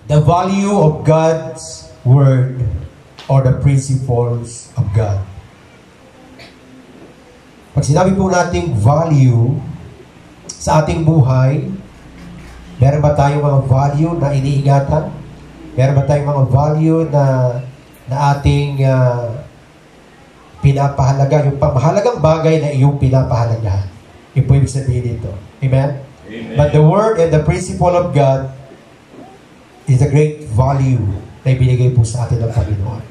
the value of God's Word or the principles of God. Pag sinabi po nating value sa ating buhay, meron ba tayong mga value na iniingatan? Meron ba tayong mga value na ating pinapahalaga, yung mahalagang bagay na iyong pinapahalagahan? Yung po ibig sabihin dito. Amen? Amen. But the Word and the principle of God is a great value na ibinigay po sa atin ng Panginoon.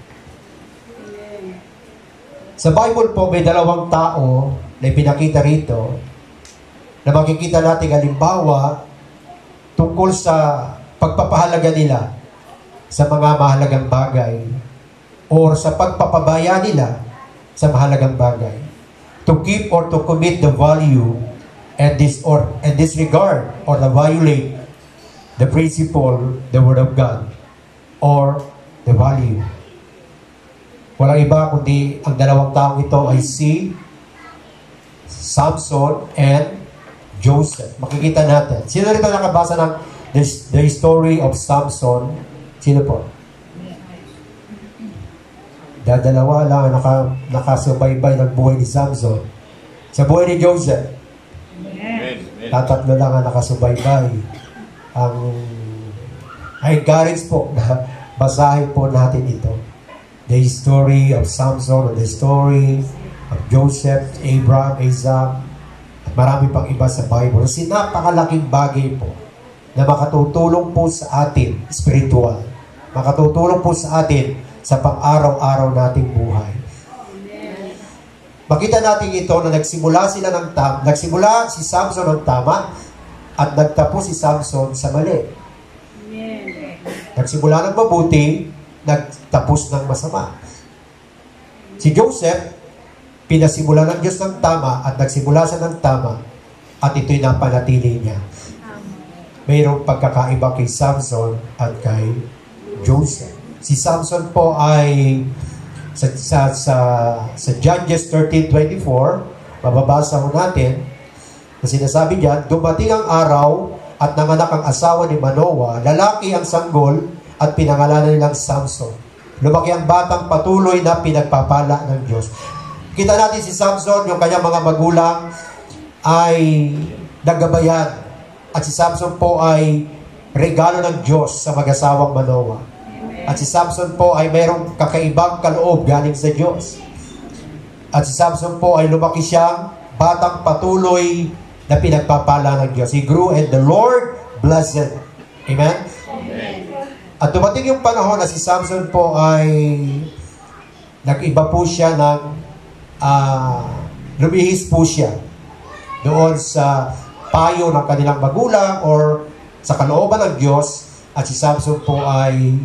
Sa Bible po, may dalawang tao na ipinakita rito na makikita natin halimbawa tungkol sa pagpapahalaga nila sa mga mahalagang bagay or sa pagpapabaya nila sa mahalagang bagay. To keep or to commit the value and disregard or to violate the principle, the Word of God, or the value. Walang iba kundi ang dalawang taong ito ay si Samson and Joseph. Makikita natin. Sino rito nakabasa ng the story of Samson? Sino po? Dalawa lang nakasubaybay ng buhay ni Samson. Sa buhay ni Joseph, tatatlo lang ang nakasubaybay. I encourage po na basahin po natin ito. The story of Samson, or the story of Joseph, Abraham, Isaac, at marami pang iba sa Bible. Kasi napakalaking bagay po na makatutulong po sa atin, spiritual. Makatutulong po sa atin sa pang-araw-araw nating buhay. Makita natin ito na nagsimula si Samson ng tama at nagtapos si Samson sa mali. Nagsimula ng mabuti, nagtapos ng masama. Si Joseph, pinasimula ng Diyos ng tama at nagsimula siya ng tama at ito'y napanatili niya. Mayroong pagkakaiba kay Samson at kay Joseph. Si Samson po ay sa Judges 13:24, mababasa ho natin na sinasabi diyan, dumating ang araw at nanganak ang asawa ni Manoah, lalaki ang sanggol at pinangalanan nilang Samson. Lumaki ang batang patuloy na pinagpapala ng Diyos. Kita natin si Samson, yung kanyang mga magulang ay nagabayan. At si Samson po ay regalo ng Diyos sa mag-asawang Manoah. At si Samson po ay mayroong kakaibang kaloob galing sa Diyos. At si Samson po ay lumaki siyang batang patuloy na pinagpapala ng Diyos. He grew and the Lord blessed. Amen? At dumating yung panahon na si Samson po ay nag-iba po siya ng lumihis po siya doon sa payo ng kanilang magulang or sa kalooban ng Diyos. At si Samson po ay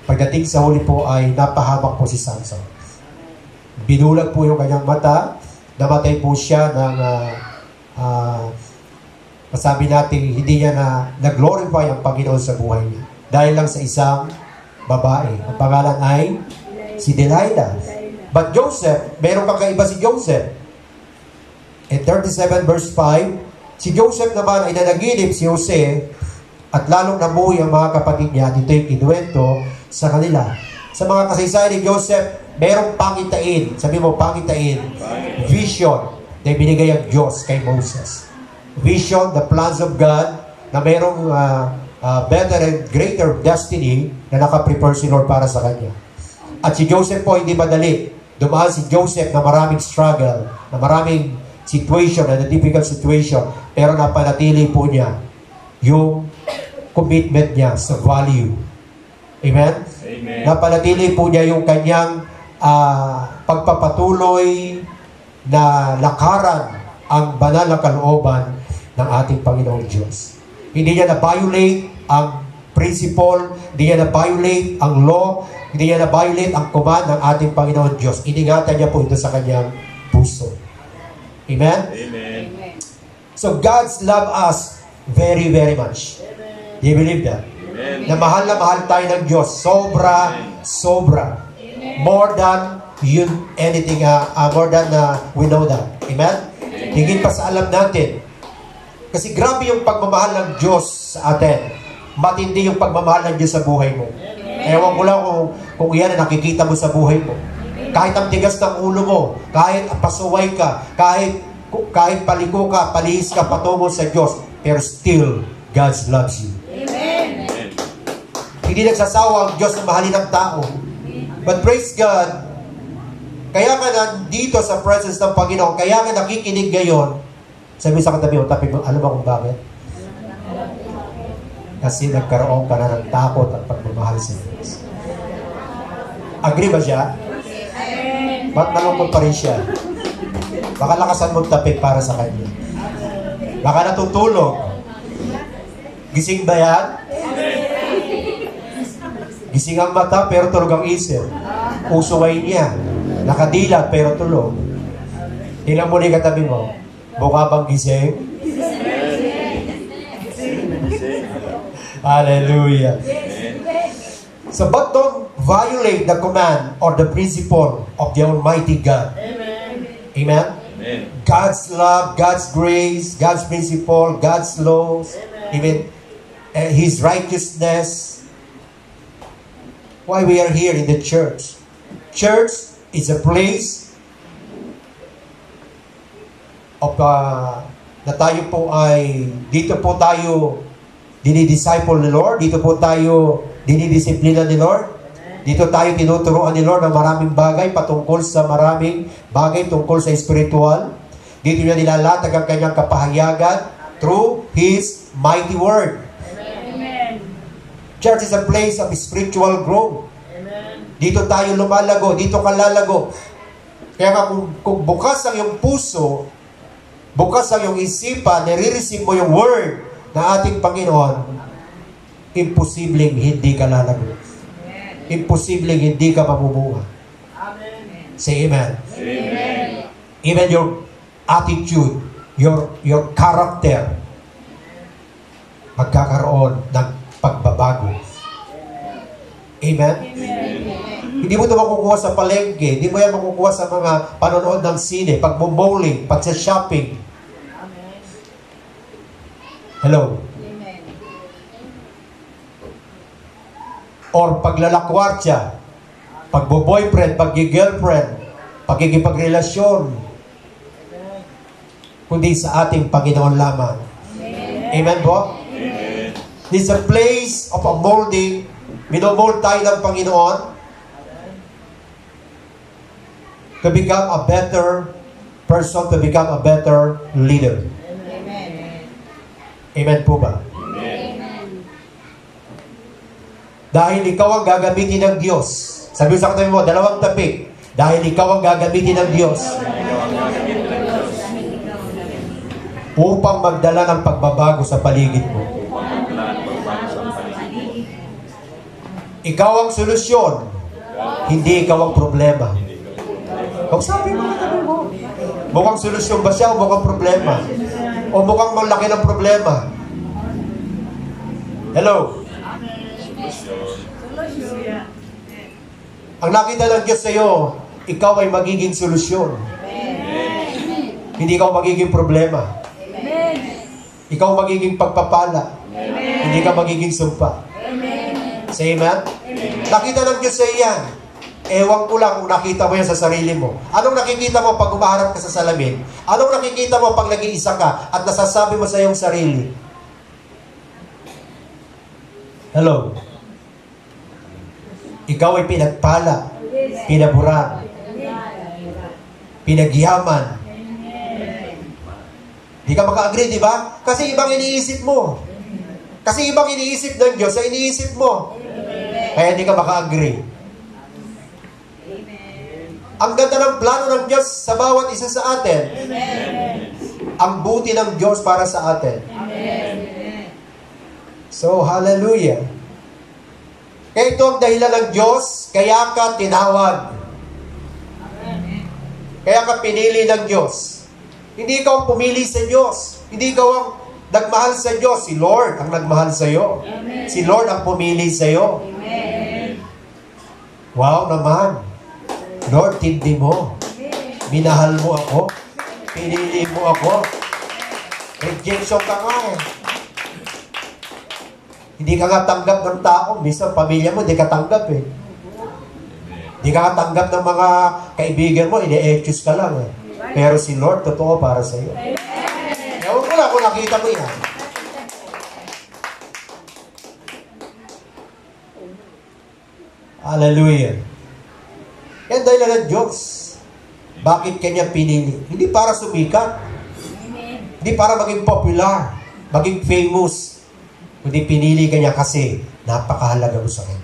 pagdating sa huli po ay napahamak po si Samson. Binulag po yung kanyang mata, namatay po siya ng masabi natin hindi niya na-glorify ang Panginoon sa buhay niya. Dahil lang sa isang babae. Ang pangalan ay si Delilah. But Joseph, mayroong kakaiba si Joseph. In 37 verse 5, si Joseph naman ay nanaginip si Jose at lalong namuhi ang mga kapatid niya at ito'y kinuwento sa kanila. Sa mga kasaysayan ni Joseph, mayroong pangitain. Sabi mo, pangitain. Vision na binigay ang Diyos kay Moses. Vision, the plans of God, na mayroong better and greater destiny na nakaprepare si Lord para sa kanya. At si Joseph po, hindi madali. Dumaan si Joseph na maraming struggle, na maraming situation, na difficult situation, pero napanatili po niya yung commitment niya sa value. Amen? Amen. Napanatili po niya yung kanyang pagpapatuloy na lakaran ang banal na kalooban ng ating Panginoong Diyos. Hindi niya na-violate ang principle, hindi niya na-violate ang law, hindi niya na-violate ang command ng ating Panginoon Diyos. Iningatan niya po ito sa kanyang puso. Amen? Amen. So God's love us very, very much. Do you believe that? Amen. Na mahal tayo ng Diyos. Sobra, sobra. More than anything, more than we know that. Amen? Higit pa sa alam natin. Kasi grabe yung pagmamahal ng Diyos sa atin. matindi yung pagmamahal ng Diyos sa buhay mo. Ewan ko lang kung yan ang nakikita mo sa buhay mo. Kahit ang tigas ng ulo mo, kahit pasuway ka, kahit paliko ka, palihis ka patungo sa Diyos, pero still, God loves you. Amen. Hindi nagsasawa ang Diyos na mahalin ng tao. But praise God, kaya ka nandito sa presence ng Panginoon, kaya ka nakikinig ngayon, sabi sa katabi mo, tapos alam mo kung bakit? Kasi nagkaroon ka na ng takot at pagmamahal sa Diyos. Agree ba siya? Ba't malungkot pa rin siya? Baka lakasan mo tapik para sa kanya. Baka natutulog. Gising ba yan? Gising ang mata pero tulog ang isip. Usaway niya. Nakadilat pero tulog. Tingnan mo na yung katabi mo. Mukha bang gising? Hallelujah. So, but don't violate the command or the principle of the Almighty God. Amen? Amen. God's love, God's grace, God's principle, God's laws, even His righteousness. Why we are here in the church? Church is a place of na tayo po ay dito po tayo dinidisciple ni Lord, dito po tayo dinidisiplina ni Lord, dito tayo tinuturuan ni Lord ng maraming bagay patungkol sa maraming bagay tungkol sa spiritual. Dito niya nilalatag ang kanyang kapahayagan through His mighty word. Amen. Church is a place of spiritual growth. Amen. Dito tayo lumalago, dito ka lalago. Kaya nga kung bukas ang iyong puso, bukas ang iyong isipan, nare-receive mo yung word na ating Panginoon, imposibleng hindi ka lalago. Imposibleng hindi ka mamumunga. Amen. Say amen. Amen. Even your attitude, your character, magkakaroon ng pagbabago. Amen? Hindi mo ito makukuha sa palengke, hindi mo yan makukuha sa mga panonood ng sine, pag-bowling, pag-shopping. Hello? Amen. Or paglalakwartya, pagbo-boyfriend, pag-girlfriend, pagkikipagrelasyon, kundi sa ating Panginoon lamang. Amen po? Amen. This is a place of a molding. Minomold tayo ng Panginoon to become a better person, to become a better leader. Amen. Amen po ba? Amen. Dahil ikaw ang gagamitin ng Diyos. Sabi sa katabi mo, dalawang tapik. Dahil ikaw ang gagamitin ng Diyos upang magdala ng pagbabago sa paligid mo. Ikaw ang solusyon, hindi ikaw ang problema. Kung sabi mo katabi mo, mukhang solusyon ba siya o mukhang problema? O mukhang malaki ng problema? Hello? Ang nakita ng Diyos sa iyo, ikaw ay magiging solusyon. Hindi ikaw magiging problema. Ikaw magiging pagpapala. Hindi ka magiging sumpa. Say amen? Nakita ng Diyos sa iyan. Ewan ko lang kung nakita mo yan sa sarili mo. Anong nakikita mo pag umaharap ka sa salamin? Anong nakikita mo pag nag-iisa ka at nasasabi mo sa iyong sarili? Hello? Ikaw ay pinagpala, pinaburan, pinagyaman. Di ka maka-agree, di ba? Kasi ibang iniisip mo. Kasi ibang iniisip ng Diyos sa iniisip mo. Kaya di ka maka-agree. Ang ganda ng plano ng Diyos sa bawat isa sa atin. Ang buti ng Diyos para sa atin. So, hallelujah. Kaya ito ang dahilan ng Diyos, kaya ka tinawag. Kaya ka pinili ng Diyos. Hindi ikaw ang pumili sa Diyos. Hindi ikaw ang nagmahal sa Diyos. Si Lord ang nagmahal sa iyo. Si Lord ang pumili sa iyo. Wow naman. Lord, tindi mo. Minahal mo ako. Pinili mo ako. Rejection ka nga eh. Hindi ka nga tanggap ng tao. Minsan, pamilya mo, hindi ka tanggap eh. Hindi ka nga tanggap ng mga kaibigan mo, ine-excuse ka lang eh. Pero si Lord, totoo para sa iyo. Ewan ko lang kung nakita mo yan. Hallelujah. Yan dahil ng Diyos. Bakit kanya pinili? Hindi para sumikat. Hindi para maging popular, maging famous. Kundi pinili kanya kasi napakahalaga mo sa kanya.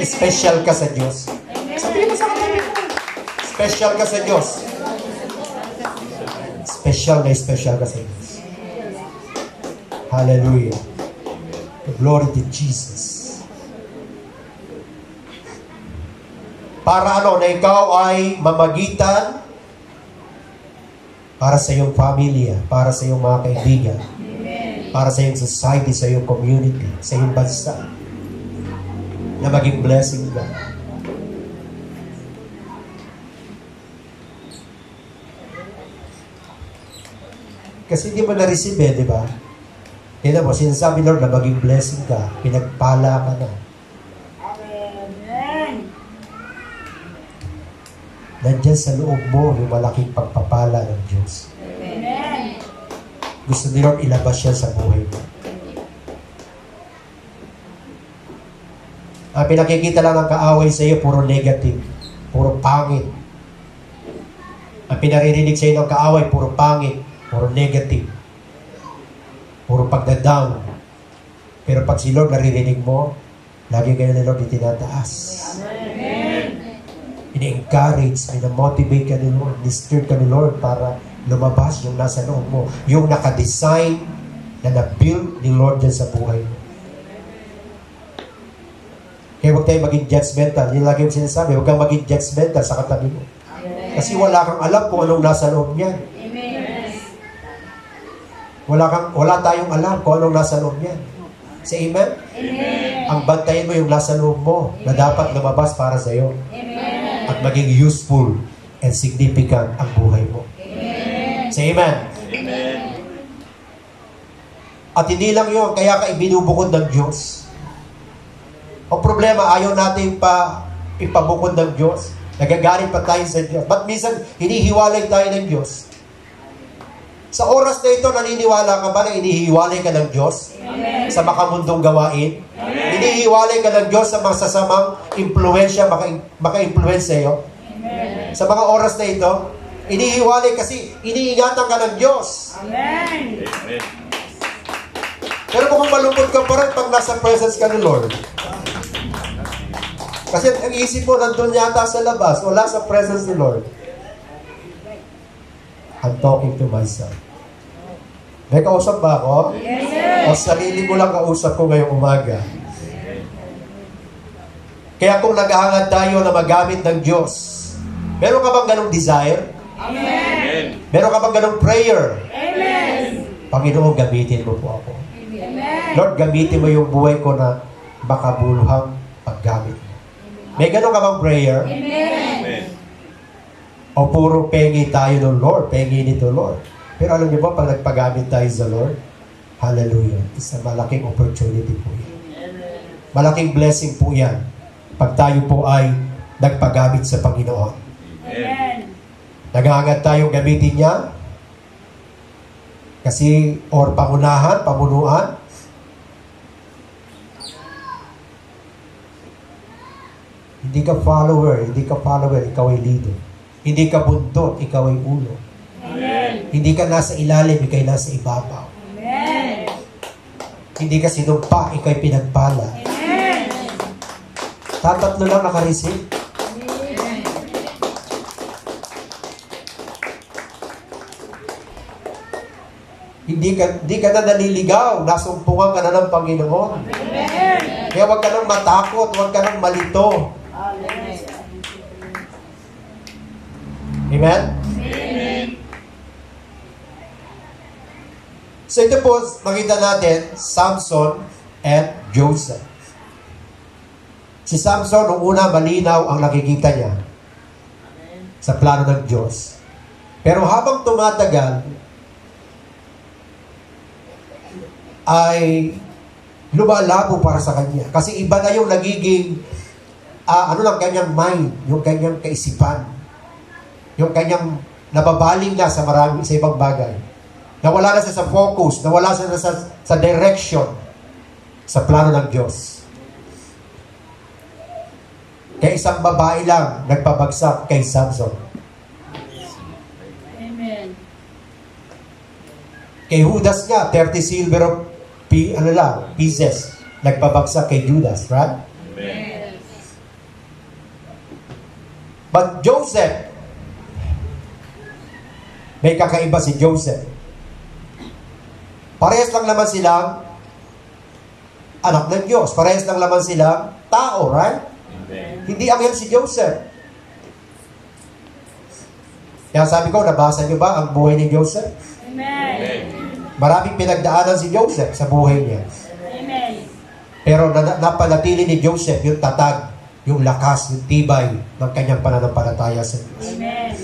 Special ka sa Diyos. Sabihin mo sa kanya. Special ka sa Diyos. Special ka sa Diyos. Hallelujah. Glory to Jesus. Para ano, na ikaw ay mamagitan para sa iyong pamilya, para sa iyong mga kaibigan, para sa iyong society, sa iyong community, sa iyong bansa, na maging blessing ka. Kasi hindi mo na-receive eh, di ba? Tignan mo, sinasabi Lord na maging blessing ka, pinagpala ka na. Nandiyan sa loob mo yung malaking pagpapala ng Diyos. Amen. Gusto ni Lord ilabas siya sa buhay mo. Ang pinakikita lang ng kaaway sa iyo, puro negative, puro pangit. Ang pinaririnig sa iyo ng kaaway, puro pangit, puro negative, puro pagdadown. Pero pag si Lord naririnig mo, lagi kayo ni Lord itinataas. Amen. Ini-encourage, minamotivate ka ni Lord, ni-stir ka ni Lord para lumabas yung nasa loob mo. Yung nakadesign na na-build ni Lord dyan sa buhay mo. Kaya huwag tayo maging judgmental. Yung lagi yung sinasabi, huwag kang maging judgmental sa katabi mo. Kasi wala kang alam kung anong nasa loob niyan. Wala tayong alam kung anong nasa loob niyan. Say amen? Amen. Ang bantayan mo yung nasa loob mo na dapat lumabas para sa iyo. Amen. At maging useful and significant ang buhay mo. Amen. Say amen. Amen. At hindi lang yun, kaya ka ibinubukod ng Diyos. Ang problema, ayaw natin ipabukod ng Diyos. Nagagalit pa tayo sa Diyos. But minsan, hinihiwalay tayo ng Diyos. Sa oras na ito, naniniwala ka ba na hinihiwalay ka ng Diyos? Amen. Sa makamundong gawain? Amen. Hinihiwalay ka ng Diyos sa masasamang impluensya, maka-influence sa'yo? Amen. Sa mga oras na ito, hinihiwalay kasi iniingatan ka ng Diyos. Amen. Pero kung malungkot ka pa rin pag nasa presence ka ni Lord. Kasi ang isip mo nandun yata sa labas, wala sa presence ni Lord. I'm talking to myself. May kausap ba ako? Yes, sir. O sarili mo lang kausap ko ngayong umaga. Kaya kung naghahangad tayo na magamit ng Diyos, meron ka bang ganong desire? Amen. Meron ka bang ganong prayer? Amen. Panginoon, gamitin mo po ako. Amen. Lord, gamitin mo yung buhay ko na makabuluhang paggamit mo. May ganon ka bang prayer? Amen. O puro pengi tayo ng Lord, pengi nito Lord. Pero alam niyo ba, pag nagpagamit tayo sa Lord, hallelujah, isang malaking opportunity po yan. Malaking blessing po yan pag tayo po ay nagpagamit sa Panginoon. Amen. Naghahangad tayong gamitin niya kasi or pangunahan, pamunuan. Hindi ka follower, ikaw ay leader. Hindi ka bundot, ikaw ay ulo. Amen. Hindi ka nasa ilalim, ikaw ay nasa ibabaw. Amen. Hindi ka sinumpa, ikaw ay pinagpala. Amen. Tatatlo lang nakareceive. Hindi ka na naliligaw, nasumpungan ka na ng Panginoon. Amen. Kaya huwag ka nang matakot, huwag ka nang malito. Amen? Amen. So ito po, makita natin, Samson and Joseph. Si Samson, nung una, malinaw ang nakikita niya sa plano ng Diyos. Pero habang tumatagal, ay lumalabo para sa kanya. Kasi iba na yung nagiging, kanyang mind, yung kanyang kaisipan. Yung kanyang nababaling na sa ibang bagay. Nawala na siya sa focus, nawala siya sa direction, sa plano ng Diyos. Kaya isang babae lang nagpabagsak kay Samson. Amen. Kay Judas nga, 30 silver pieces, nagpabagsak kay Judas, right? Amen. But Joseph, may kakaiba si Joseph. Parehas lang naman silang anak ng Diyos. Parehas lang naman silang tao, right? Amen. Hindi anghel si Joseph. Kaya sabi ko, nabasa niyo ba ang buhay ni Joseph? Amen. Maraming pinagdaanan si Joseph sa buhay niya. Amen. Pero napanatili ni Joseph yung tatag, yung lakas, yung tibay ng kanyang pananampalataya sa Diyos. Amen.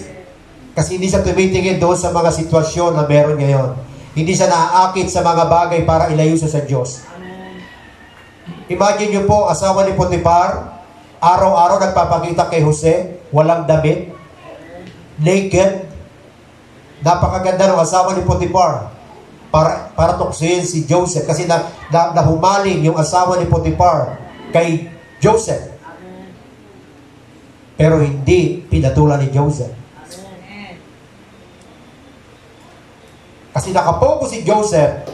Kasi hindi siya tumitingin doon sa mga sitwasyon na meron ngayon. Hindi siya naaakit sa mga bagay para ilayo siya sa Diyos. Imagine niyo po, asawa ni Potiphar, araw-araw nagpapakita kay Jose, walang damit, naked. Napakaganda ng asawa ni Potiphar para tuksuhin si Joseph. Kasi nahumaling yung asawa ni Potiphar kay Joseph. Pero hindi pinatulan ni Joseph. Kasi nakapokus si Joseph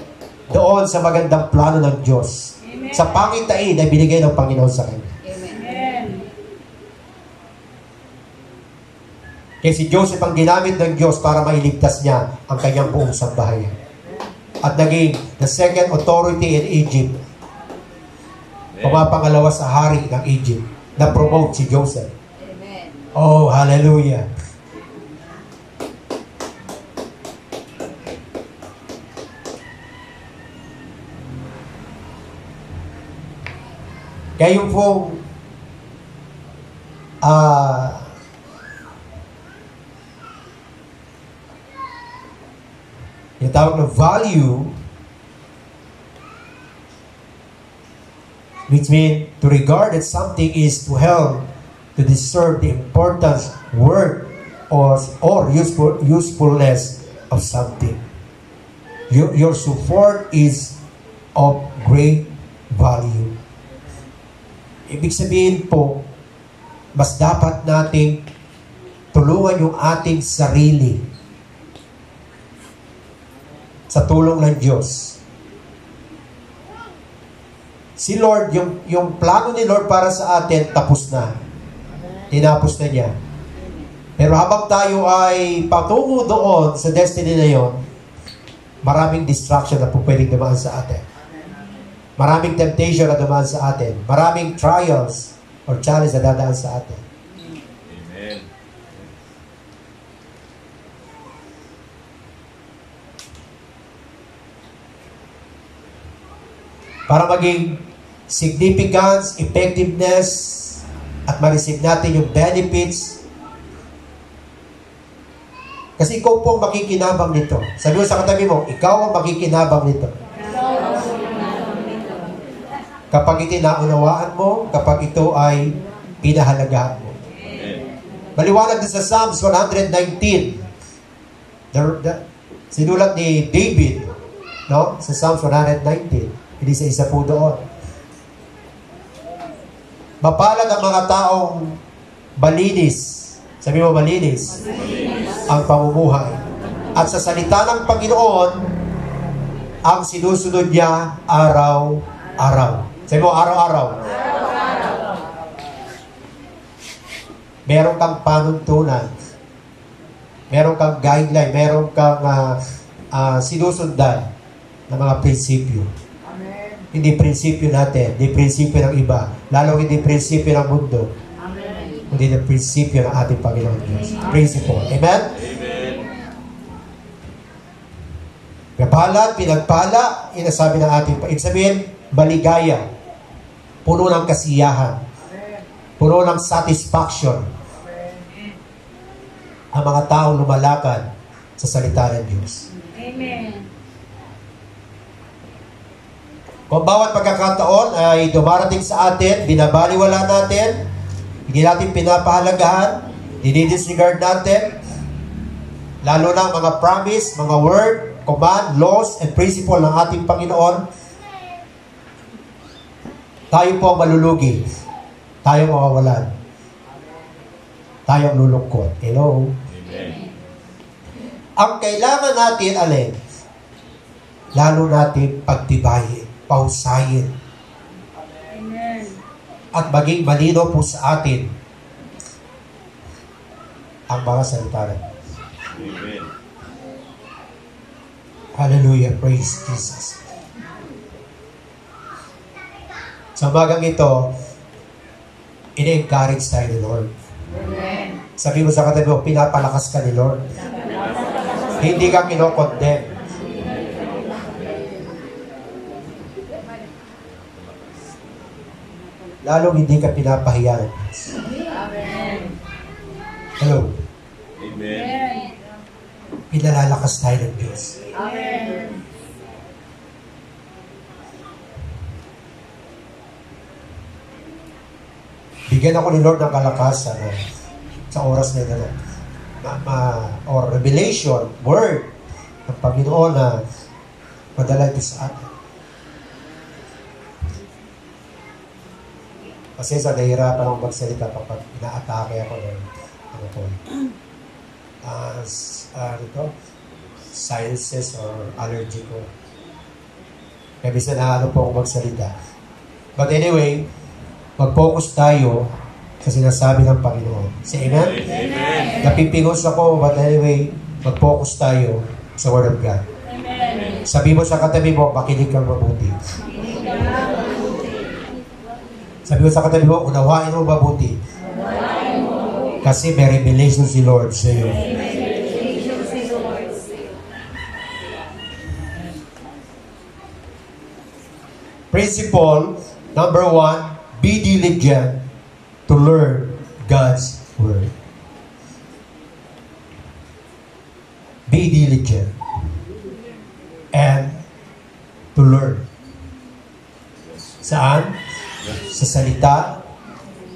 doon sa magandang plano ng Diyos. Amen. Sa pangitain na binigay ng Panginoon sa kanya. Amen. Kaya si Joseph ang ginamit ng Diyos para mailigtas niya ang kanyang buong sambahayan. At naging the second authority in Egypt. Pumapangalawa sa hari ng Egypt. Na-promote si Joseph. Amen. Oh, hallelujah. Kaya yung pong yung tawag na value, which means to regard that something is to help to discern the importance, worth, or usefulness of something. Your support is of great value. Ibig sabihin po, mas dapat nating tulungan yung ating sarili sa tulong ng Diyos. Si Lord, yung plano ni Lord para sa atin, tapos na. Tinapos na niya. Pero habang tayo ay patungo doon sa destiny na yon, maraming distraction na po pwedeng dumaan sa atin. Maraming temptation na dumaan sa atin. Maraming trials or challenge na dadaan sa atin. Amen. Para maging significance, effectiveness, at ma-receive natin yung benefits. Kasi ikaw po ang makikinabang nito. Sabi mo sa katabi mo, ikaw ang makikinabang nito. Kapag ito naunawaan mo, kapag ito ay pinahalagahan mo. Amen. Maliwanag din sa Psalms 119. Sinulat ni David, no? Sa Psalms 119. Hindi sa isa po doon. Mapalad ang mga taong malinis. Sabi mo malinis. Ang pamumuhay. At sa salita ng Panginoon, ang sinusunod niya araw-araw. Sabi mo, araw-araw. Meron kang panuntunan. Meron kang guideline. Meron kang sinusundan ng mga prinsipyo. Amen. Hindi prinsipyo natin. Hindi prinsipyo ng iba. Lalo hindi prinsipyo ng mundo. Amen. Hindi na prinsipyo ng ating Panginoon Diyos. Principle. Amen? Amen. Kapala, pinagpala, inasabi ng ating Ibig sabihin, maligaya. Puno ng kasiyahan. Puno ng satisfaction. Ang mga taong lumalakad sa salita ng Diyos. Amen. Kung bawat pagkakataon ay dumarating sa atin, binabaliwala natin, hindi natin pinapahalagahan, dinidisregard natin, lalo na mga promise, mga word, command, laws, and principle ng ating Panginoon, tayo po ang malulugi. Tayo mawawalan. Tayo ang lulungkot. Hello? Amen. Ang kailangan natin, alin? Lalo natin pagtibayin, pahusayin. At maging malino po sa atin ang mga salita ng Diyos. Amen. Hallelujah. Praise Jesus. Sa umagang ito, ina-encourage tayo ni Lord. Amen. Sabi mo sa katabi mo, pinapalakas ka ni Lord. Hindi ka kinokondem. Lalong hindi ka pinapahiya ng Diyos. Amen. Hello. Amen. Pinalalakas tayo ng Diyos. Amen. Bigyan ako ni Lord ng kalakasan sa oras na ito or revelation, word ng Panginoon na madala ito sa atin. Kasi sa nahihirapan akong magsalita kapag inaatake ako ng sciences or allergy ko. Kaya bisa na po akong magsalita. But anyway, mag-focus tayo sa sinasabi ng Panginoon. Say amen? Amen. Napipingos ako, but anyway, mag-focus tayo sa Word of God. Amen. Sabi mo sa katabi mo, makinig kang mabuti. Sabi mo sa katabi mo, unawain mo mabuti. Kasi may revelation si Lord sa iyo. Principle number 1, be diligent to learn God's Word. Be diligent and to learn. Saan? Sa salita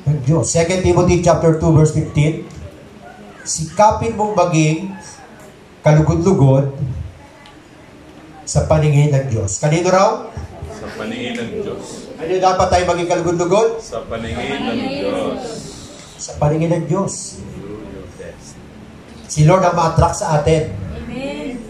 ng Diyos. 2 Timothy chapter 2 verse 15. Sikapin mong maging kalugod-lugod sa paningin ng Diyos. Kanino raw? Sa paningin ng Diyos. Ano dapat tayo maging kalugod-lugod? Sa paningin ng Diyos. Sa paningin ng Diyos. Do your best. Si Lord ang ma-attract sa atin. Amen.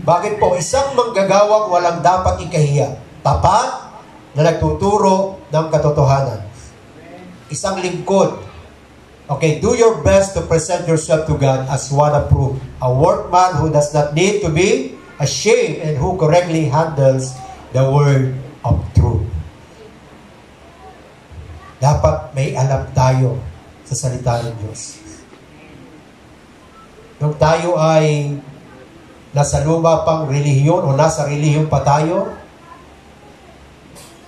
Bakit po? Isang manggagawang walang dapat ikahiya. Tapat na nagtuturo ng katotohanan. Isang lingkod. Okay, do your best to present yourself to God as one approved. A workman who does not need to be ashamed and who correctly handles the word of truth. Dapat may alam tayo sa salita ng Diyos. Nung tayo ay nasa luma pang relihiyon o nasa relihiyon pa tayo,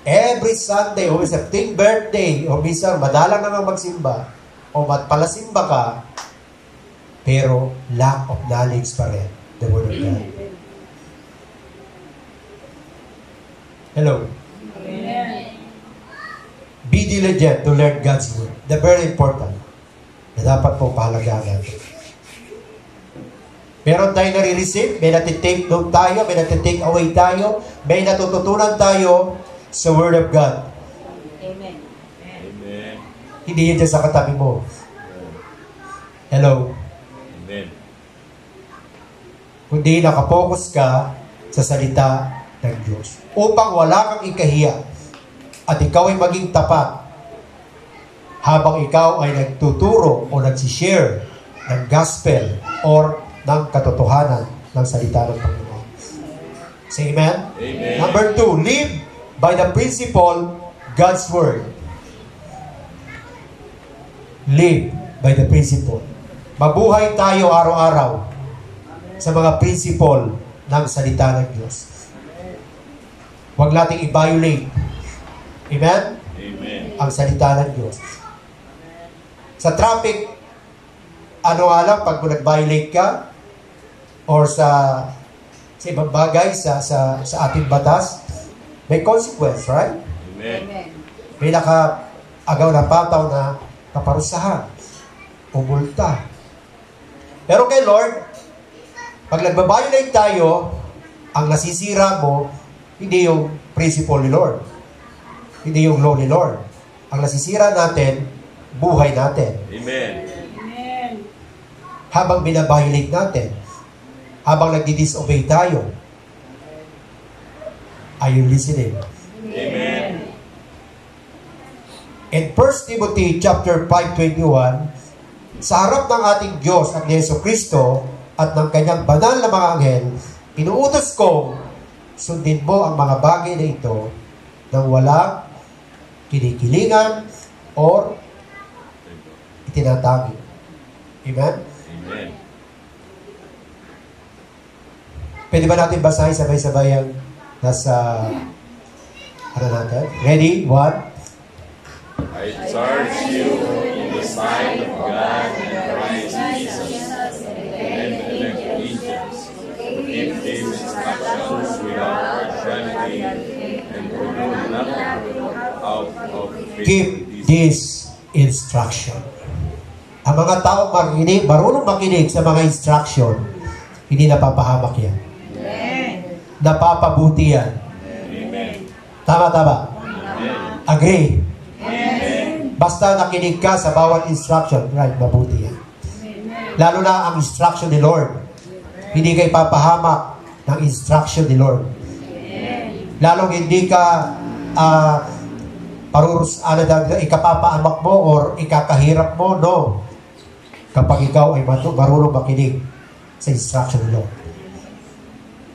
every Sunday o sa 10th birthday o minsan madalang na magsimba o palasimba ka, pero lack of knowledge pa rin the Word of God. Hello. Amen. Be diligent to learn God's Word. The very important na dapat po pahalagahan natin. Meron tayong nare-receive, may natitake note tayo, may natitake away tayo, may natututunan tayo sa Word of God. Amen. Amen. Hindi yan dyan sa katabi mo. Hello? Amen. Kundi nakapokus ka sa salita ng Diyos. Upang wala kang ikahiya at ikaw ay maging tapat habang ikaw ay nagtuturo o nagsishare ng gospel or ng katotohanan ng salita ng Panginoon. Say amen? Amen. Number 2, live by the principle God's Word. Live by the principle. Mabuhay tayo araw-araw sa mga principle ng salita ng Diyos. Huwag nating i-violate. Amen? Amen. Ang salita ng Diyos. Sa traffic, ano nga lang, pag nag-violate ka, or sa ibang bagay, sa ating batas, may consequence, right? Amen. Amen. May naka-agaw na pataw na kaparusahan o multa. Pero kay Lord, pag nagbabiolate tayo, ang nasisira mo, hindi yung principle ni Lord. Hindi yung law ni Lord. Ang nasisira natin, buhay natin. Amen. Amen. Habang binabiolate natin, habang nagdi-disobey tayo, are you listening? Amen. In 1 Timothy chapter 5:21, sa harap ng ating Diyos at ni Jesucristo at ng kanyang banal na mga anghel, inuutos kong sundin mo ang mga bagay na ito nang walang kinikilingan or itinatagi. Amen? Amen. Pwede ba natin basahin sabay-sabay ang nasa ano natin? Ready? 1. I charge you in the sight of God and Christ Jesus and the elect angels, give these instructions without partiality and to do nothing out of Give favoritism. this instruction. Ang mga tao marunong makinig sa mga instruction, hindi napapahamak yan. Napapabuti yan. Amen. Tama. Amen. Agree? Amen. Basta nakinig ka sa bawat instruction, right, mabuti yan. Lalo na ang instruction ni Lord. Hindi ka ipapahamak ng instruction ni Lord. Lalong hindi ka ikapapaamak mo or ikakahirap mo, no. Kapag ikaw ay marunong makinig sa instruction ni Lord.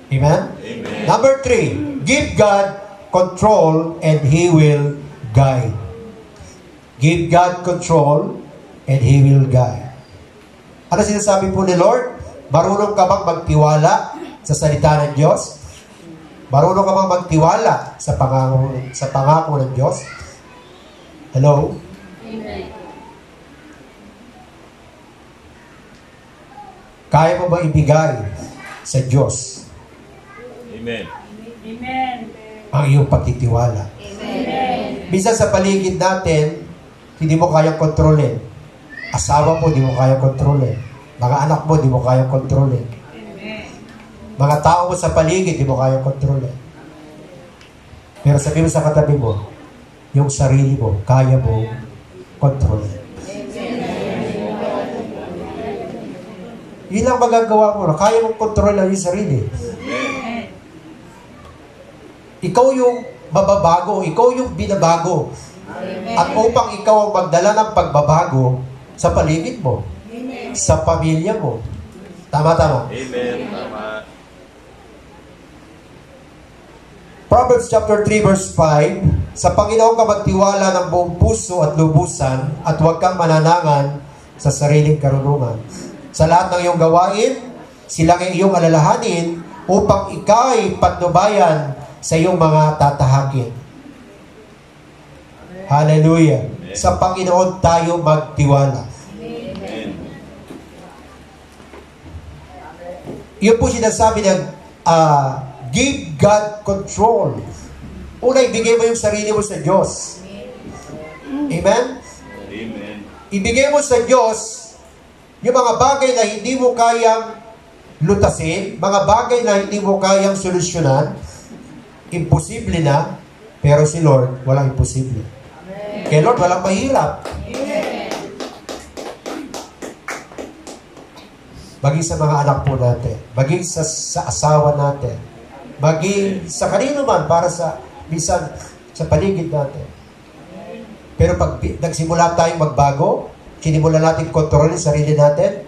Amen? Amen. Number 3, give God control and He will guide. Give God control and He will guide. Ano sinasabi po ni Lord? Marunong ka bang magtiwala sa salita ng Diyos? Marunong ka bang magtiwala sa pangako ng Diyos? Hello? Amen. Kaya mo ba ibigay sa Diyos Amen. Amen. ang iyong pagtitiwala? Amen. Minsan sa paligid natin, hindi mo kayang kontrolin. Asawa mo, hindi mo kayang kontrolin. Mga anak mo, hindi mo kayang kontrolin. Mga tao mo sa paligid, hindi mo kayang kontrolin. Pero sabihin mo sa katabi mo, yung sarili mo, kaya mo kontrolin. Yun lang magagawa mo. Kaya mong kontrolin yung sarili. Ikaw yung mababago. Ikaw yung binabago. At upang ikaw ang magdala ng pagbabago sa paligid mo, sa pamilya mo. Tama. Amen. Tama. Proverbs chapter 3 verse 5, sa Panginoon ka magtiwala ng buong puso at lubusan at huwag kang mananangan sa sariling karunungan. Sa lahat ng iyong gawain, silang iyong alalahanin upang ika'y patnubayan sa iyong mga tatahakin. Hallelujah. Sa Panginoon tayo magtiwala. Amen. Yun po sinasabi ng give God control. Una, ibigay mo yung sarili mo sa Diyos. Amen? Amen. Ibigay mo sa Diyos yung mga bagay na hindi mo kayang lutasin, mga bagay na hindi mo kayang solusyonan, imposible na, pero si Lord, walang imposible. Kay Lord, walang mahirap. Maging sa mga anak po natin, maging sa asawa natin, maging sa kanino man, para sa, minsan, sa paligid natin. Pero pag nagsimula tayong magbago, sinimulan natin kontrolin sarili natin,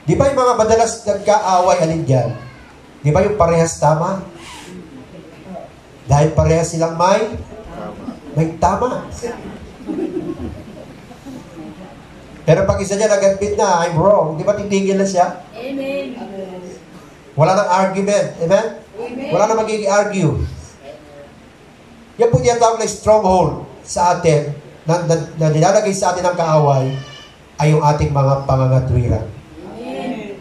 di ba yung mga madalas nagkaaway alin dyan? Di ba yung parehas tama? Dahil parehas silang may tama. Pero pag isa niya nag-admit na, I'm wrong, di ba titigil na siya? Amen. Wala nang argument. Amen? Wala nang magiging argue. Yan po tinatawag na stronghold sa atin, na nilalagay sa atin ng kaaway, ay yung ating mga pangangatwiran. Amen.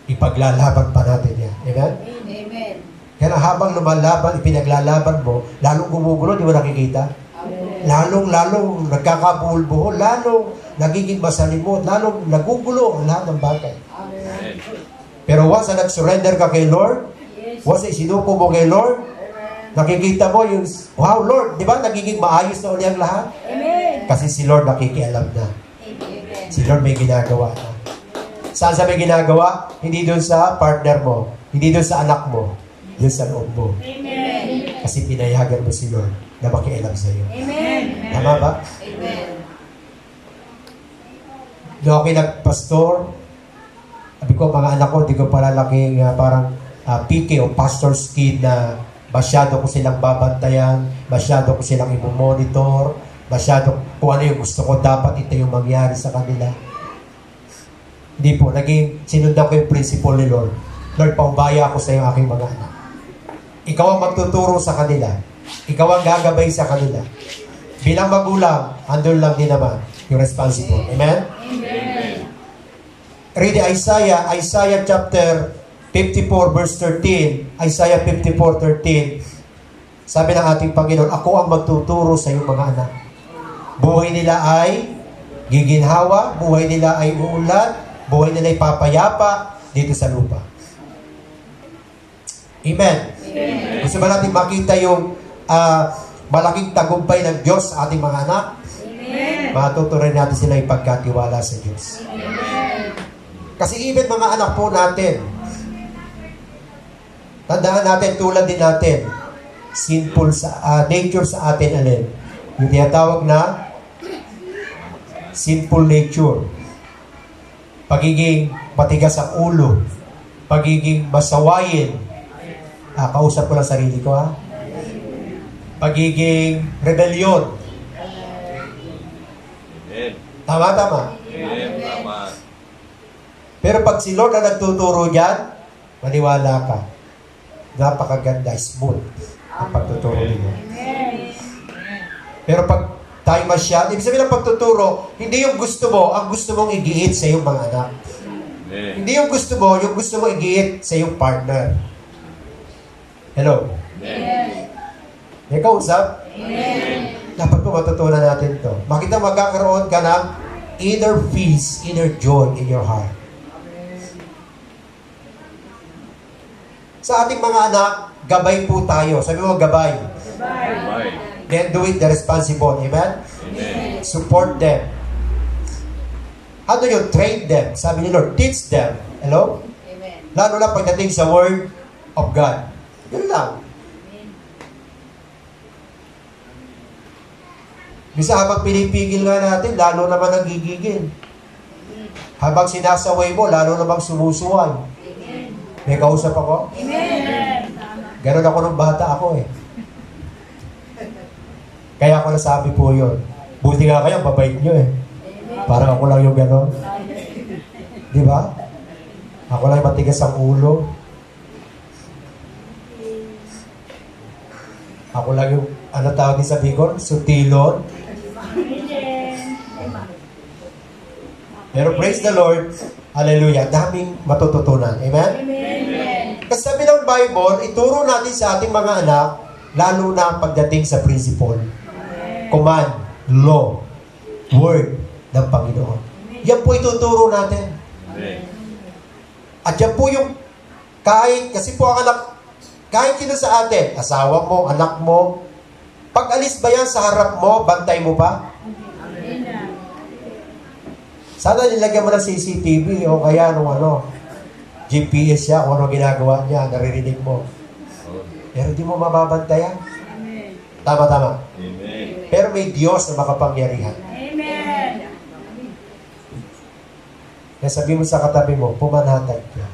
Ipaglalaban pa natin yan. Amen? Amen. Kaya habang lumalaban, ipinaglalaban mo, lalong gumugulo, di mo nakikita? Lalong nagkakabuhol-buhol, lalong nagiging masalimot, lalong nagugulo ang lahat ng bagay. Pero once na nag-surrender ka kay Lord, once na isinuko mo kay Lord, nakikita mo yung, wow, Lord, di ba nagiging maayos na uli ang lahat? Amen. Kasi si Lord nakikialam na. Amen. Si Lord may ginagawa na. Saan sa may ginagawa? Hindi doon sa partner mo, hindi doon sa anak mo, doon sa loob mo. Amen. Kasi pinayagan mo si Lord na makialam sa iyo. Amen. Tama ba? Amen. Doon ako nagpastor, sabi ko, mga anak ko, di ko palalaking parang PK o pastor's kid na masyado ko silang babantayan, masyado ko silang i-monitor, masyado kung ano yung gusto ko, dapat ito yung mangyari sa kanila. Hindi po, sinundan ko yung principle ni Lord. Lord, paubaya ako sa iyo aking mga anak. Ikaw ang magtuturo sa kanila. Ikaw ang gagabay sa kanila. Bilang magulang, andun lang din naman yung responsible. Amen? Amen. Read Isaiah chapter 54 verse 13. Isaiah 54:13. Sabi ng ating Panginoon, ako ang magtuturo sa iyong mga anak. Buhay nila ay giginhawa, buhay nila ay uulat, buhay nila ay papayapa dito sa lupa. Amen. Amen. Gusto ba natin makita yung malaking tagumpay ng Diyos sa ating mga anak? Amen. Matutunan natin sila ipagkatiwala sa Diyos. Amen. Kasi even mga anak po natin, tandaan natin, tulad din natin, sinful sa nature sa atin, alin? Yung tinatawag na sinful nature. Pagiging matigas ang ulo, pagiging masawayin. Kausap ko lang sarili ko, ha? Pagiging rebellion. Tama. Tama. Pero pag si Lord na nagtuturo diyan, maniwala ka. Napakaganda, smooth ang pagtuturo niyo. Pero pag tayo masyado, ibig sabihin ng pagtuturo, hindi yung gusto mo, ang gusto mong igiit sa iyong mga anak. Hindi yung gusto mo mong igiit sa iyong partner. Hello? May kausap? Dapat po matutunan natin to. Makita magkakaroon ka ng inner peace, inner joy in your heart. Sa ating mga anak, gabay po tayo. Sabi mo, gabay. Bye. Then do it the responsible. Amen? Amen. Support them. Ano yun? Train them. Sabi ni Lord, teach them. Hello? Amen. Lalo na pagdating sa Word of God. Yun lang. Bisa habang pinipigil nga natin, lalo naman nagigigil. Habang sinasaway mo, lalo namang sumusuway. May kausap ako? Amen. Ganon ako nung bata ako eh. Kaya ako nasabi po yun. Buti nga kayo, babait nyo eh. Parang ako lang yung ganon. Di ba? Ako lang yung matigas ang ulo. Ako lang yung, ano tawag din sa Bicol? Sutilon. Pero praise the Lord. Hallelujah. Daming matututunan. Amen? Amen. Kasi sabi ng Bible, ituro natin sa ating mga anak, lalo na pagdating sa principle, command, law, word ng Panginoon. Yan po ituturo natin. At yan po yung kasi po ang anak, kahit sino sa atin, asawa mo, anak mo, pag alis ba yan sa harap mo, bantay mo pa? Sana nilagyan mo ng CCTV o kaya nung GPS siya, kung ano ginagawa niya, naririnig mo. Pero di mo mababantayan. Tama. Amen. Pero may Diyos na makapangyarihan. Amen. Kaya sabi mo sa katabi mo, pumanatag ka.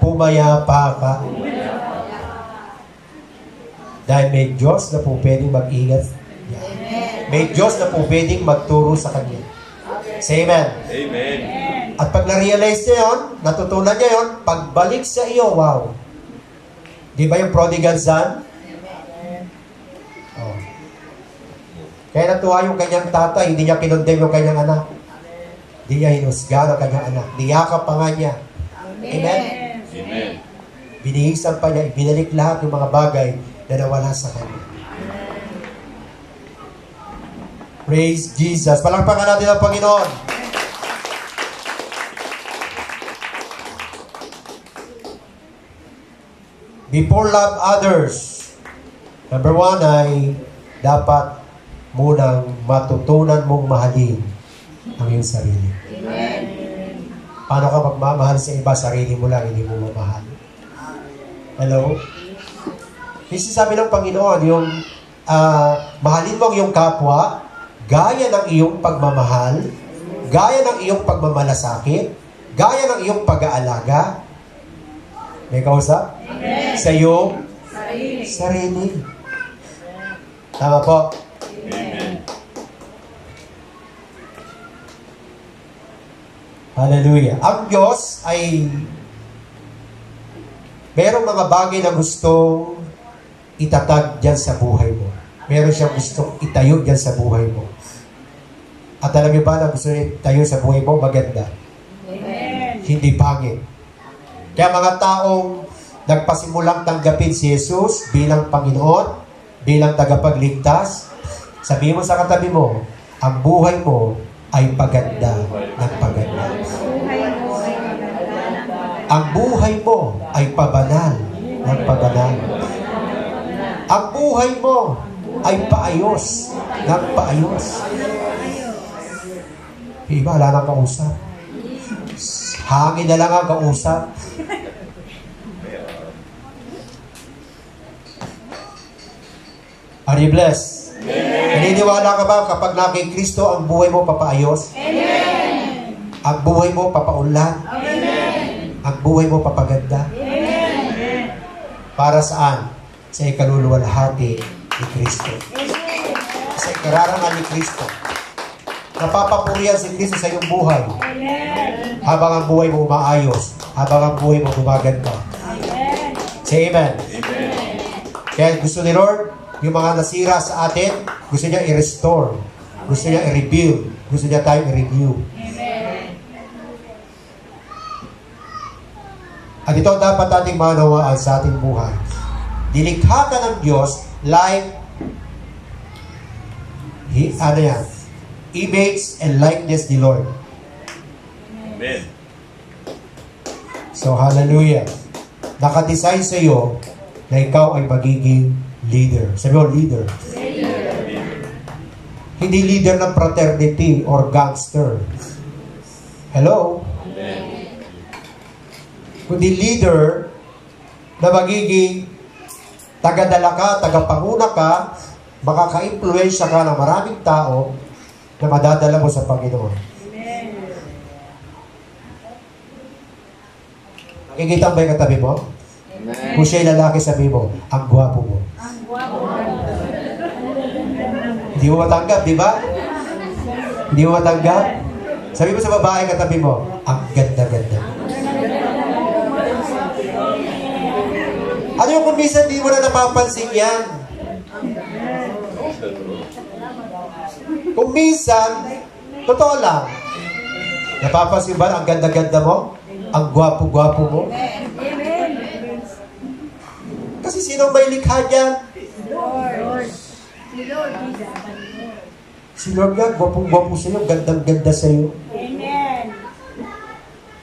Pumayapa ka. Dahil may Diyos na po pwedeng mag-ingat. May Diyos na po pwedeng magturo sa Kanya. Say amen. Amen. At pag na-realize niya yun, natutunan niya yun, pagbalik sa iyo, wow. Di ba yung prodigal son? Oh. Kaya natuwa yung kanyang tatay, hindi niya kinondem yung kanyang anak. Hindi niya hinusga ang kanyang anak. Niyakap pa nga niya. Amen? Amen. Binihisan pa niya, binalik lahat ng mga bagay na nawala sa kanya. Praise Jesus. Palakpakan natin ang Panginoon. Before love others, number 1 ay dapat munang matutunan mong mahalin ang iyong sarili. Paano ka magmamahal sa iba, sarili mo lang, hindi mo mamahal. Hello? Kasi sabi ng Panginoon, yung mahalin mo ang iyong kapwa, gaya ng iyong pagmamahal, gaya ng iyong pagmamalasakit, gaya ng iyong pag-aalaga. May kausap? Sa iyong sarili. Tama po? Amen. Hallelujah. Ang Diyos ay merong mga bagay na gustong itatag dyan sa buhay mo. Meron siyang gustong itayo dyan sa buhay mo. At alam niyo ba na gusto niya itayo sa buhay mo? Maganda. Amen. Hindi pangit. Kaya mga taong nagpasimulang tanggapin si Jesus bilang Panginoon, bilang tagapagligtas, sabihin mo sa katabi mo, ang buhay mo ay paganda ng paganda. Ang buhay mo ay pabanal ng pabanal. Ang buhay mo ay paayos ng paayos. Iba, wala nang kausap. Hangin na lang ang kausap. Are you blessed? Naniniwala ka ba kapag na kay Kristo ang buhay mo papaayos? Amen. Ang buhay mo papaunlad? Amen. Ang buhay mo papaganda? Amen. Para saan? Sa ikaluluwalhati ni Kristo. Sa ikararangal ni Kristo. Napapapurihan si Kristo sa iyong buhay. Amen. Habang ang buhay mo umaayos. Habang ang buhay mo gumaganda. Amen. Say amen. Amen. Kaya gusto ni Lord, yung mga nasira sa atin, gusto niya i-restore. Gusto niya i-rebuild. Gusto niya tayong i-review. Amen. At ito dapat ating manawaan sa ating buhay. Dilikha ka ng Diyos like image and likeness ni Lord. Amen. So, hallelujah. Nakadesign sa iyo na ikaw ay magiging leader. Sabi mo, leader. Hindi leader ng fraternity or gangster. Hello? Amen. Kundi leader na magiging tagadala ka, tagapanguna ka, makaka-influensya ka ng maraming tao na madadala mo sa Panginoon. Nakikita ba yung katabi mo? Kung siya'y lalaki, sabi mo, ang gwapo mo. Ang guwapo. Hindi mo matanggap, di ba? Hindi mo matanggap? Sabi mo sa babae katabi mo, ang ganda-ganda. Ano yung kung minsan di mo na napapansin yan? Kung minsan, totoo lang, napapansin ba ang ganda-ganda mo? Ang gwapo-gwapo mo? Kasi sino may likha dyan? Lord. Si Lord. Si Lord nga, gwapong-gwapo sa'yo, gandang-ganda sa'yo. Amen.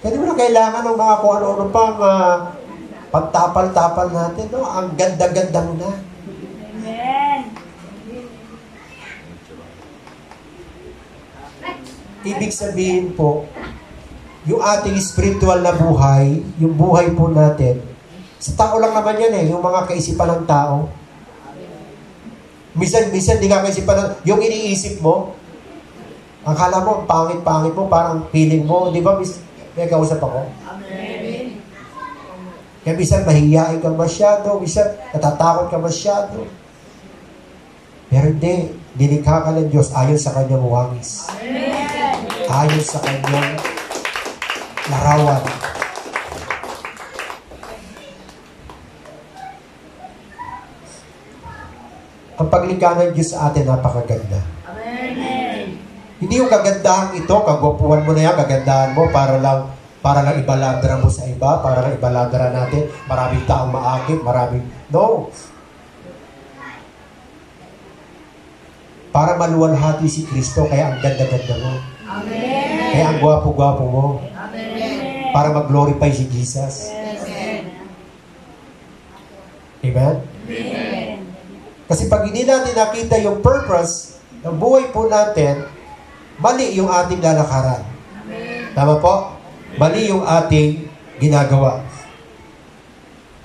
Kaya mo na kailangan ng mga kung ano-ano pang pagtapal-tapal natin, no? Ang ganda-ganda mo na. Amen. Ibig sabihin po, yung ating spiritual na buhay, yung buhay po natin, sa tao lang naman yan yung mga kaisipan ng tao. Minsan, di ka kaisipan ng, yung iniisip mo, akala mo, ang pangit-pangit mo, parang feeling mo, di ba, may kausap ako? Amen. Kaya minsan, mahihiyain ka masyado, minsan, natatakot ka masyado. Pero hindi, dinikha ka ng Diyos ayon sa kanyang wangis. Ayon sa kanyang larawan. Ang paglikha ng Diyos sa atin, napakaganda. yung kagandahan ito, kagwapuhan mo na yan, kagandahan mo para lang ibaladra mo sa iba, para lang ibaladra natin, maraming taong maakit, no. Para maluwalhati si Kristo, kaya ang ganda-ganda mo. Amen. Kaya ang gwapo-gwapo mo. Amen. Para mag-glorify si Jesus. Amen? Amen. Kasi pag hindi natin nakita yung purpose ng buhay po natin, mali yung ating lalakaran. Tama po? Mali yung ating ginagawa.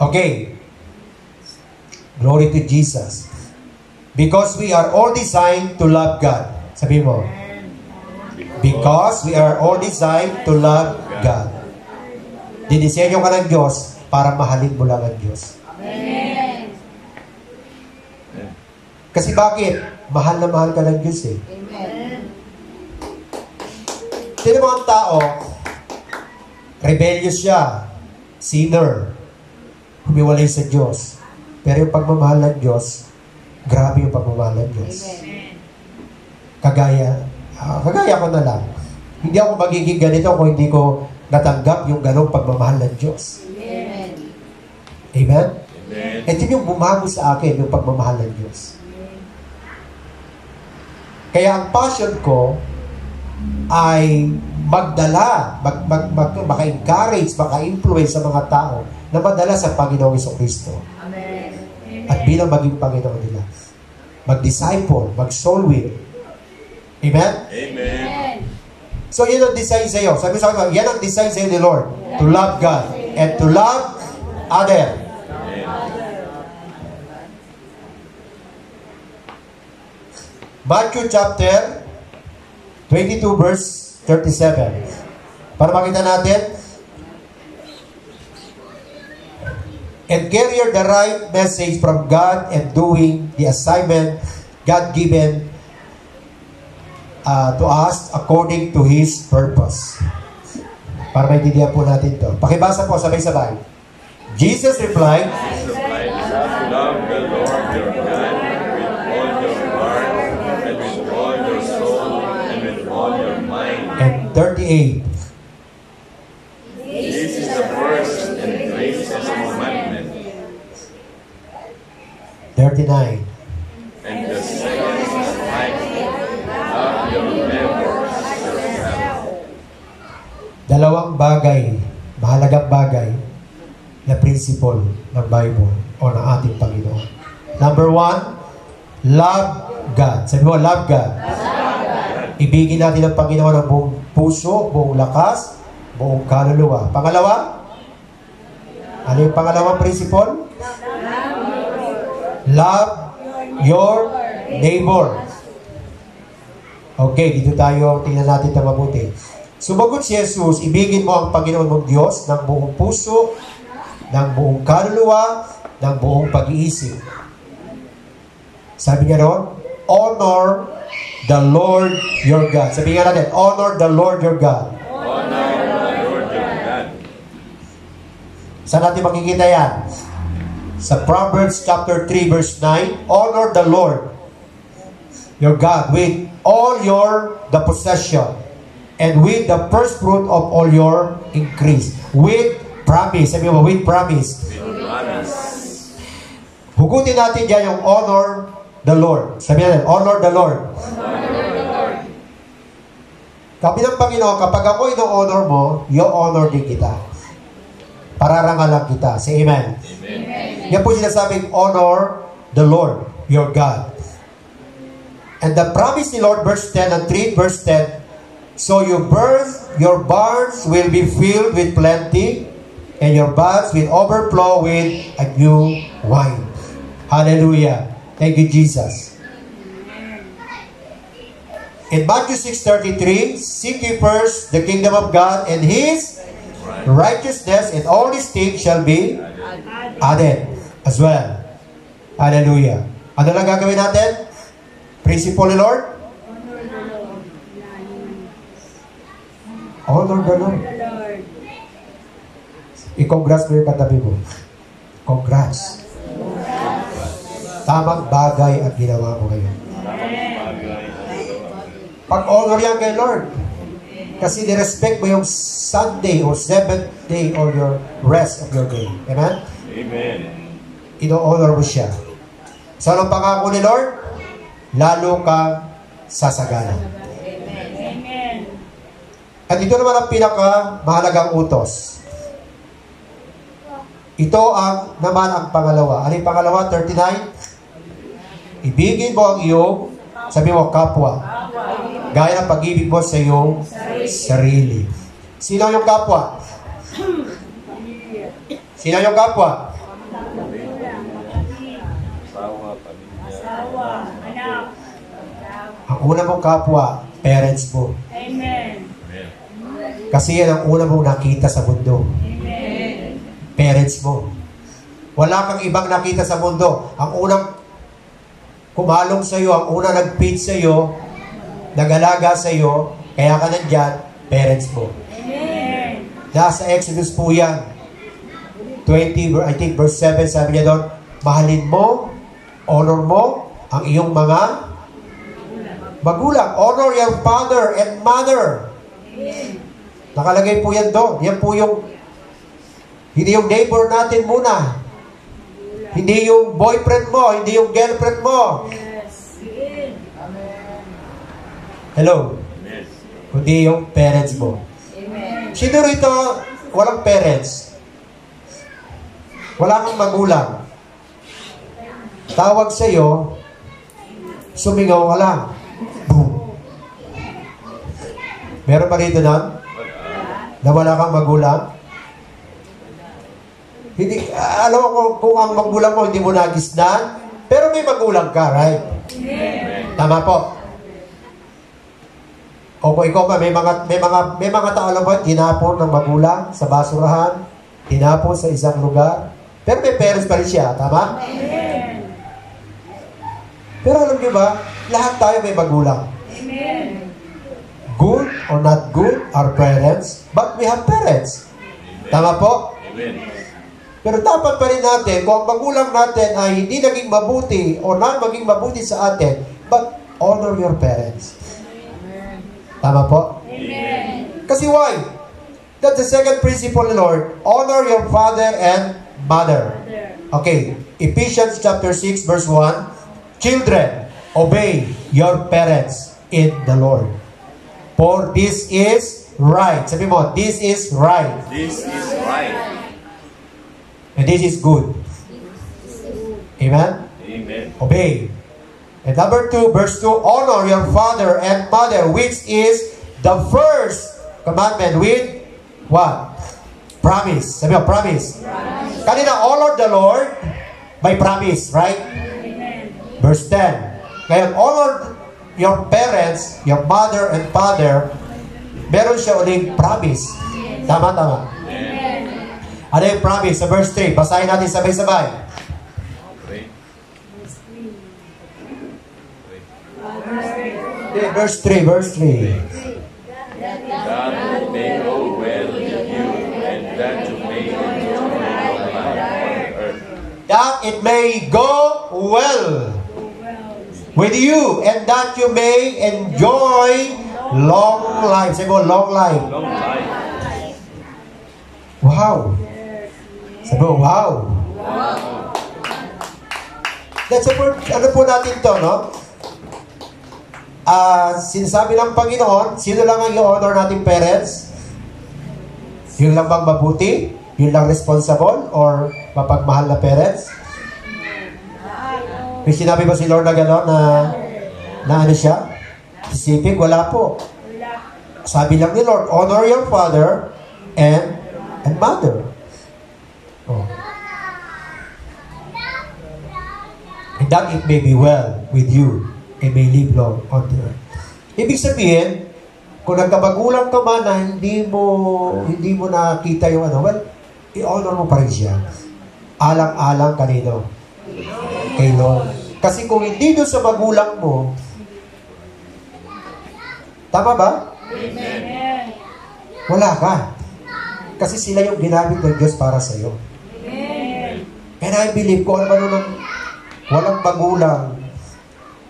Okay. Glory to Jesus. Because we are all designed to love God. Sabi mo. Because we are all designed to love God. Dinisenyo ka ng Diyos para mahalin mo lang ang Diyos. Amen. Kasi bakit? Mahal na mahal ka ng Diyos eh. Amen. Sino mga tao, rebellious siya, sinner, humiwalay sa Diyos. Pero yung pagmamahal ng Diyos, grabe yung pagmamahal ng Diyos. Kagaya ko na lang. Hindi ako magiging ganito kung hindi ko natanggap yung ganong pagmamahal ng Diyos. Amen. Amen? Amen. Ito yung bumago sa akin, yung pagmamahal ng Diyos. Kaya ang passion ko ay magdala, maka-encourage, maka-influence sa mga tao na madala sa Panginoong Jesucristo. Amen. At bilang maging Panginoon nila. Mag-disciple, mag-soul win. Amen? Amen. So, yun ang design sa iyo. Sabi sa akin, yan ang design sa iyo ni Lord. To love God and to love other. Matthew chapter 22 verse 37. Para makita natin. And carry the right message from God and doing the assignment God given to us according to His purpose. Para maintindihan po natin ito. Pakibasa po, sabay-sabay. Jesus replied, Love the Lord your God with all your heart and with all your soul and with all your mind. and 38. This is the first and greatest commandment, 39. and the second is like love your neighbor as yourself. Dalawang bagay, mahalagang bagay na principle ng Bible o ng ating Panginoon. Number 1, love God. Sabi mo, love God. Ibigin natin ang Panginoon ng buong puso, buong lakas, buong kaluluwa. Pangalawa, ano yung pangalawang principle? Love your neighbor. Okay, dito tayo, tingnan natin ito mabuti. Sumagot si Jesus, ibigin mo ang Panginoon mong Diyos ng buong puso, ng buong kaluluwa, ng buong pag-iisip. Sabi niya ron, honor the Lord your God. Sabi nga natin, honor the Lord your God. Honor the Lord your God. Saan natin makikita yan? Sa Proverbs chapter 3 verse 9, honor the Lord your God with all the possession and with the first fruit of all your increase. With promise. Sabi mo, with promise. With promise. Hugutin natin dyan yung honor the Lord. Sabi natin, honor the Lord. Sabi ng Panginoon, kapag ako ino-honor mo, i-honor din kita. Pararangalan kita. Say amen. Amen. Yan po sinasabing, honor the Lord, your God. And the promise ni Lord, verse 10 and 3, verse 10, so your barns will be filled with plenty, and your vats will overflow with a new wine. Hallelujah. Thank you, Jesus. In Matthew 6:33, seek ye first the kingdom of God and His righteousness, and all these things shall be added as well. Hallelujah. Ano lang gagawin natin? Principle ni Lord? Honor the Lord. I-congrats mo yung katabi mo. Congrats. Tamang bagay ang ginawa mo ngayon. Pag-honor yan kay Lord. Kasi nirespect mo yung Sunday or 7th day or your rest of your day. Amen? Amen. Ino-honor mo siya. So, anong pangako ni Lord? Lalo kang sasagana. Amen. At ito naman ang pinaka-mahalagang utos. Ito naman ang pangalawa. Ano yung pangalawa? 39. Ibigin mo ang iyong, sabi mo, kapwa. Gaya ng pag-ibig mo sa iyong sarili. Sino yung kapwa? Sino yung kapwa? Asawa, pamilya. Asawa, anak. Ang una mong kapwa, parents mo. Amen. Amen. Kasi yan ang una mong nakita sa mundo. Amen. Parents mo. Wala kang ibang nakita sa mundo. Ang unang kumalong sa iyo, ang unang nag-feed sa iyo, nag-alaga sa iyo, kaya ka nandyan, parents mo. Amen. Nasa Exodus po yan. 20, I think verse 7, sabi niya doon, mahalin mo, honor mo, ang iyong mga magulang. Honor your father and mother. Nakalagay po yan doon. Yan po yung, hindi yung neighbor natin muna. Hindi yung boyfriend mo, hindi yung girlfriend mo. Yes. Hello? Amen. Kundi yung parents mo. Amen. Sino rito walang parents? Wala kang magulang. Tawag sa'yo, sumingaw ka lang. Boom. Meron ba rito nun? Na wala kang magulang? Hindi, alam ko kung ang magulang mo hindi mo nagisnan, pero may magulang ka, right? Amen. Tama po. O kung ikaw ba, may mga tao lang ba, tinapon ng magulang sa basurahan, tinapon sa isang lugar, pero may parents pa rin siya, tama? Amen. Pero alam niyo ba, lahat tayo may magulang. Amen. Good or not good, our parents, but we have parents. Tama po? Amen. Pero dapat pa rin natin, kung ang magulang natin ay hindi naging mabuti o na maging mabuti sa atin, but honor your parents. Tama po? Amen. Kasi why? That's the second principle, Lord. Honor your father and mother. Okay, Ephesians chapter 6 verse 1. Children, obey your parents in the Lord. For this is right. Sabi mo, this is right. This is right. And this is good. Amen? Amen. Obey. And number 2, verse 2, honor your father and mother, which is the first commandment with what? Promise. Sabi mo, promise. Kanina, honor the Lord by promise, right? Amen. Verse 10. Ngayon, honor your parents, your mother and father, meron siya uling promise. Tama, tama. Amen. Ano yung promise sa verse 3? Basahin natin sabay-sabay. Pray. Okay, verse 3, verse 3. That it may go well with you, and that you may enjoy long life on earth. That it may go well with you, and that you may enjoy long life. Say mo, long life. Long life. Wow. Sabi mo, wow. That's a word, ano po natin to, no? Sinasabi ng Panginoon, sino lang ang i-honor nating parents? Yun lang bang mabuti? Yun lang responsible? Or mapagmahal na parents? May sinabi ba si Lord na gano'n na ano siya? Specific? Wala po. Sabi lang ni Lord, honor your father and mother. Oh. And that it may be well with you and may live long on the earth. Ibig sabihin, kung nagkabagulang ka man na hindi mo nakita yung ano, well, i-honor mo pa rin siya. Alang-alang kanino? Kay Lord. Kasi kung hindi doon sa magulang mo, tama ba? Amen. Wala ka. Kasi sila yung ginamit ng Diyos para sa iyo. Amen. And I believe, kung ano nun walang magulang,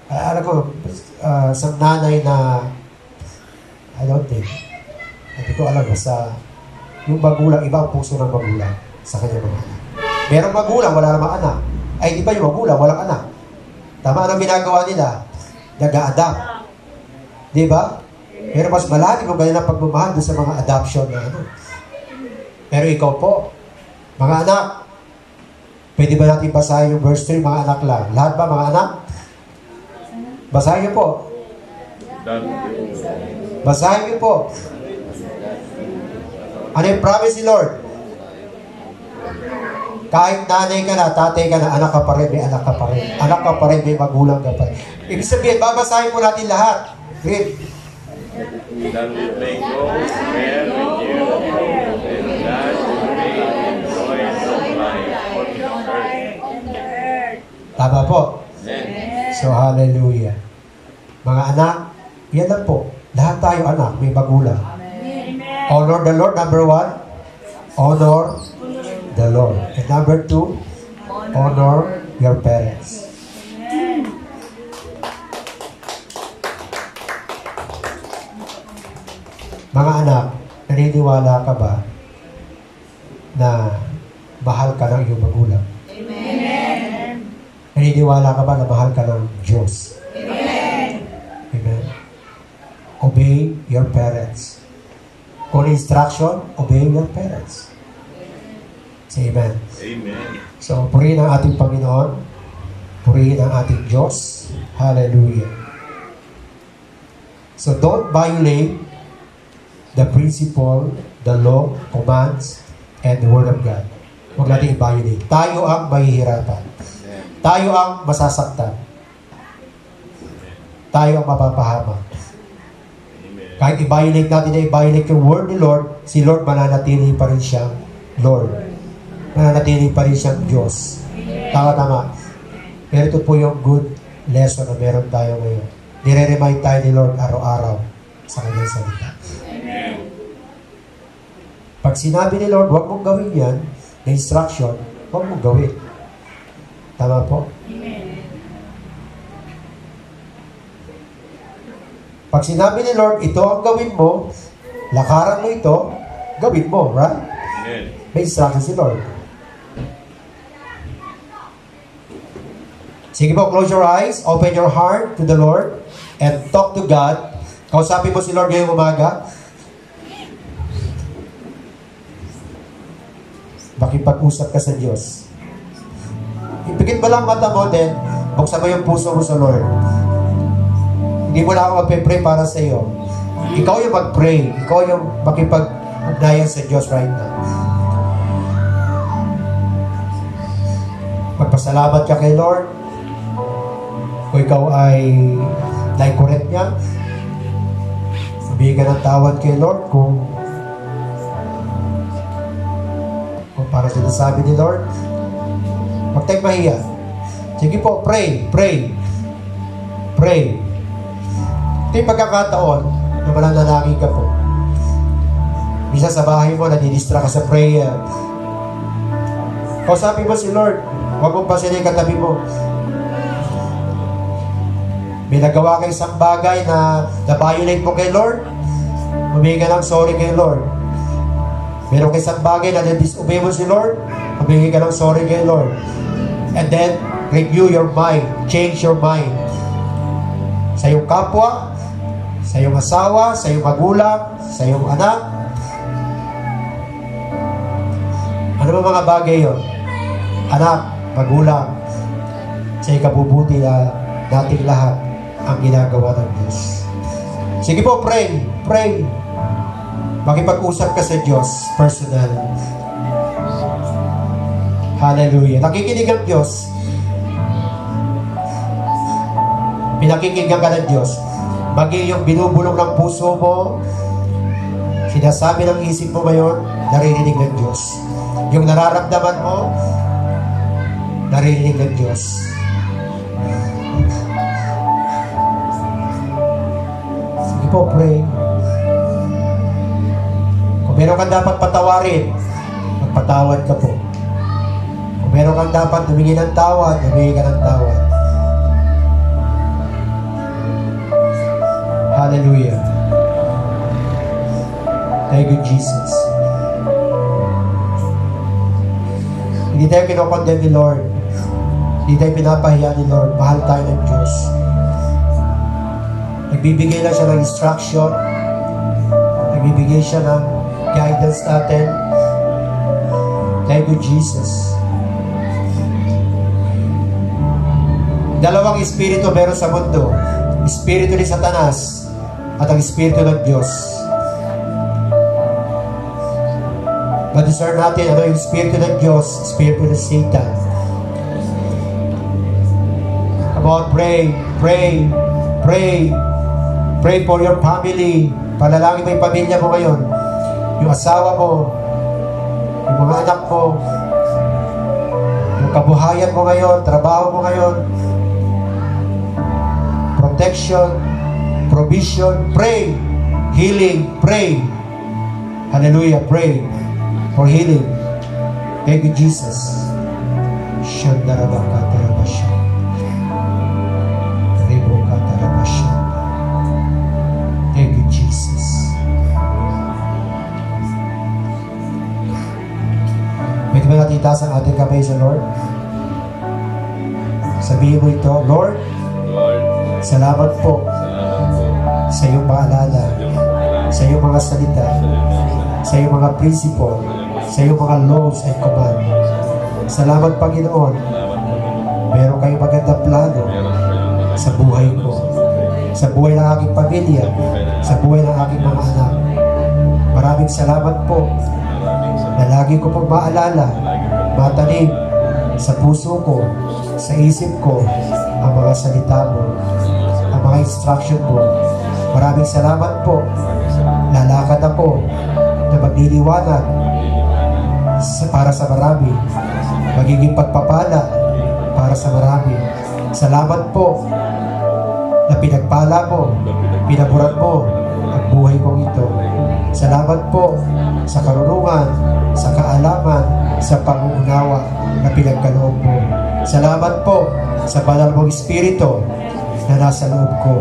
alam ko, sa nanay na I don't think. Hindi ko alam sa yung magulang, iba ang puso ng magulang sa kanyang mga anak. Merong magulang, wala namang anak. Ay, di ba yung magulang, walang anak? Tama, anong ginagawa nila? Nag-a-adapt. Di ba? Pero mas malalim kung ganyan ang pagmamahal doon sa mga adoption na ano. Pero ikaw po, mga anak, pwede ba natin basahin yung verse 3, mga anak lang? Lahat ba, mga anak? Basahin niyo po. Basahin niyo po. Ano yung promise ni Lord? Kahit nanay ka na, tatay ka na, anak ka pa rin, may anak ka pa rin. Anak ka pa rin, may magulang ka pa rin. Ibig sabihin, babasahin po natin lahat. Read. That we may go where with you, and that we may enjoy the life on the earth. Tama po. Amen. So, hallelujah. Mga anak, yan lang po. Lahat tayo anak, may magulang. Honor the Lord, number 1. Honor the Lord. And number 2, honor your parents. Mga anak, naniniwala ka ba na mahal ka ng iyong magulang? Amen. Naniniwala ka ba na mahal ka ng Diyos? Amen. Amen. Obey your parents. Kung instruction, obey your parents. Say amen. Amen. So, purihin ang ating Panginoon. Purihin ang ating Diyos. Hallelujah. So, don't violate the principle, the law, commands, and the Word of God. Huwag natin i-violate. Tayo ang mahihirapan. Tayo ang masasaktan. Tayo ang mapapahamak. Kahit i-violate natin na i-violate yung word ni Lord, si Lord mananatili pa rin siyang Lord. Mananatili pa rin siyang Diyos. Tama. Pero ito po yung good lesson na meron tayo ngayon. Nire-remind tayo ni Lord araw-araw sa kanyang salita. Pag sinabi ni Lord, huwag mong gawin yan, na instruction, huwag mong gawin. Tama po? Pag sinabi ni Lord, ito ang gawin mo, lakaran mo ito, gawin mo, right? Amen. May instruction si Lord. Sige po, close your eyes, open your heart to the Lord, and talk to God. Kausapin mo si Lord ngayong umaga. Makipag-usap ka sa Diyos. Ipigit mo lang mata mo, then buksan mo yung puso mo sa Lord. Hindi mo na ako magpe-pray para sa iyo. Ikaw yung mag-pray. Ikaw yung makipag-ugnayan sa Diyos right now. Magpasalamat ka kay Lord. Kung ikaw ay nai-correct niya, sabihin ka ng tawad kay Lord kung para sinasabi ni Lord. Huwag tayong mahiya. Sige po, pray. Ito yung pagkakataon na mananalangin ka po. Minsan sa bahay mo, nadidistract ka sa prayer. Kausapin mo si Lord. Huwag mong pasilin katabi mo. May nagawa ka isang bagay na na-violate mo kay Lord. Humingi ka ng sorry kay Lord. Meron ka isang bagay na na-disobey mo si Lord. Humingi ka ng sorry kay Lord. And then, renew your mind. Change your mind. Sa iyong kapwa, sa iyong asawa, sa iyong magulang, sa iyong anak. Ano ba mga bagay yun? Anak, magulang, sa ikabubuti na nating lahat ang ginagawa ng Diyos. Sige po, pray. Makipag-usap ka sa Diyos personal. Hallelujah. Nakikinig ang Diyos. Pinakikinggan ka ng Diyos. Maging yung binubulong ng puso mo, sinasabi ng isip mo ngayon, naririnig ng Diyos. Yung nararamdaman mo, naririnig ng Diyos. Sige po, pray. Kung meron kang dapat patawarin, magpatawad ka po. Kung meron kang dapat humingi ng tawad, humingi ka ng tawad. Hallelujah. Thank you, Jesus. Hindi tayo kinokondemn ni Lord. Hindi tayo pinapahiya ni Lord. Mahal tayo ng Diyos. Nagbibigay lang siya ng instruction. Nagbibigay siya ng guidance natin. Thank you, Jesus. Dalawang espiritu meron sa mundo. Espiritu ni Satanas at ang espiritu ng Diyos. Ma-discern natin ano yung espiritu ng Diyos, espiritu ng Satan. Come on, pray, pray, pray. Pray for your family. Panalangin mo yung pamilya mo ngayon. Yung asawa mo, yung mga anak mo, yung kabuhayan mo ngayon, trabaho mo ngayon, protection, provision, pray, healing, pray. Hallelujah, pray for healing. Thank you, Jesus. Shandarabakatarabasha. Rebokatarabasha. Thank you, Jesus. Pwede ba natin itaas ang ating kamay sa Lord? Sabihin mo ito, Lord, salamat po sa iyong paalala, sa iyong mga salita, sa iyong mga principle, sa iyong mga laws and command. Salamat, Panginoon. Meron kayong magandang plano sa buhay ko, sa buhay ng aking pamilya, sa buhay ng aking mga anak. Maraming salamat po na lagi ko pong maalala, matanim sa puso ko, sa isip ko, ang mga salita mo, ang mga instruction mo. Maraming salamat po. Lalakad ako na magliliwanag para sa marami, magiging pagpapala para sa marami. Salamat po na pinagpala mo, pinaburan mo ang buhay kong ito. Salamat po sa karunungan, sa kaalaman, sa pangunawa na pinagkaloob mo. Salamat po sa banal mong Espiritu na nasa loob ko.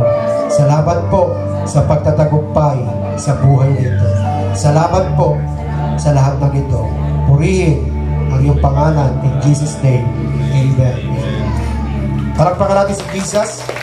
Salamat po sa pagtatagumpay sa buhay nito. Salamat po sa lahat ng ito. Purihin ang iyong pangalan in Jesus' name. Amen. Palakpakan natin si Jesus.